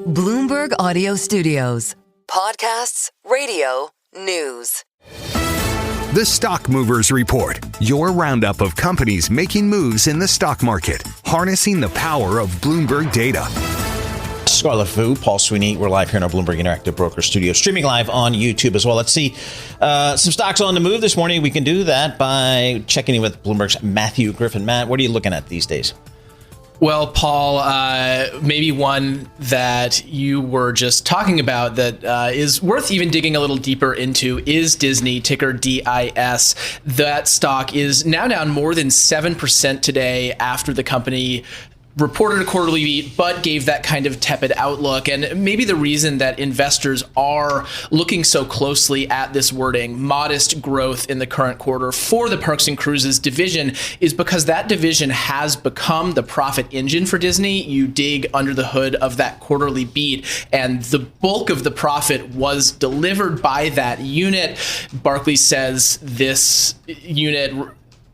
Bloomberg Audio Studios. Podcasts, radio, news. The Stock Movers Report, your roundup of companies making moves in the stock market, harnessing the power of Bloomberg data. Scarlett Fu, Paul Sweeney. We're live here in our Bloomberg Interactive Broker Studio, streaming live on YouTube as well. Let's see some stocks on the move this morning. We can do that by checking in with Bloomberg's Matthew Griffin. Matt, what are you looking at these days? Well, Paul, maybe one that you were just talking about that is worth even digging a little deeper into is Disney, ticker DIS. That stock is now down more than 7% today after the company reported a quarterly beat, but gave that kind of tepid outlook. And maybe the reason that investors are looking so closely at this wording, modest growth in the current quarter for the Parks and Cruises division, is because that division has become the profit engine for Disney. You dig under the hood of that quarterly beat, and the bulk of the profit was delivered by that unit. Barclays says this unit,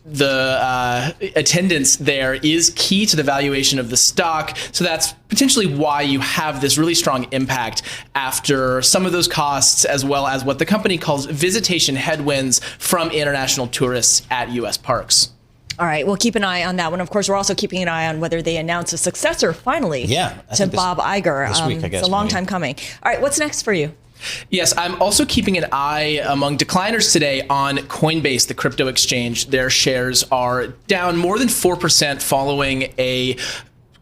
the attendance there is key to the valuation of the stock. So that's potentially why you have this really strong impact after some of those costs, as well as what the company calls visitation headwinds from international tourists at U.S. parks. All right, we'll keep an eye on that one. Of course, we're also keeping an eye on whether they announce a successor finally to Bob Iger. This week, I guess, it's a long time coming. All right, what's next for you? Yes, I'm also keeping an eye among decliners today on Coinbase, the crypto exchange. Their shares are down more than 4% following a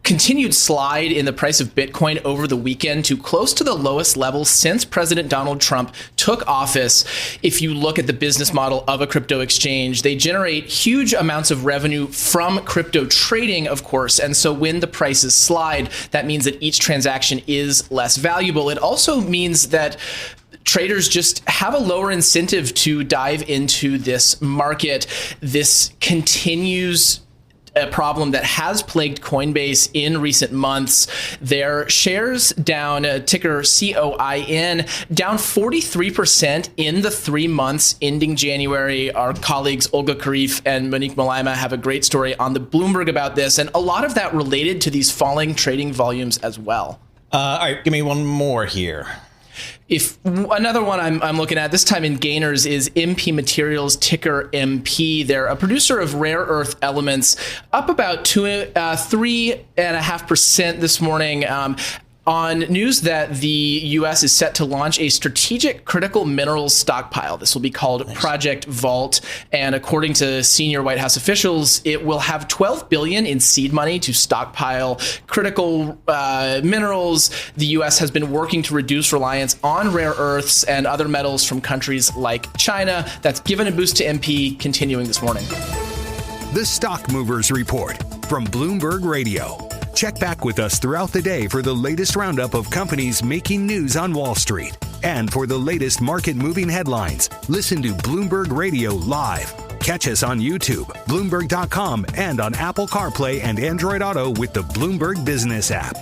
continued slide in the price of Bitcoin over the weekend to close to the lowest level since President Donald Trump took office. If you look at the business model of a crypto exchange, they generate huge amounts of revenue from crypto trading, of course. And so when the prices slide, that means that each transaction is less valuable. It also means that traders just have a lower incentive to dive into this market. This continues a problem that has plagued Coinbase in recent months. Their shares down, ticker COIN, down 43% in the 3 months ending January. Our colleagues Olga Karif and Monique Malaima have a great story on the Bloomberg about this, and a lot of that related to these falling trading volumes as well. All right, give me one more here. If another one I'm looking at, this time in gainers, is MP Materials, ticker MP. They're a producer of rare earth elements, up about 3.5% this morning. On news that the U.S. is set to launch a strategic critical minerals stockpile. This will be called Project Vault, and according to senior White House officials, it will have $12 billion in seed money to stockpile critical minerals. The U.S. has been working to reduce reliance on rare earths and other metals from countries like China. That's given a boost to MP, continuing this morning. The Stock Movers Report from Bloomberg Radio. Check back with us throughout the day for the latest roundup of companies making news on Wall Street. And for the latest market-moving headlines, listen to Bloomberg Radio live. Catch us on YouTube, Bloomberg.com, and on Apple CarPlay and Android Auto with the Bloomberg Business app.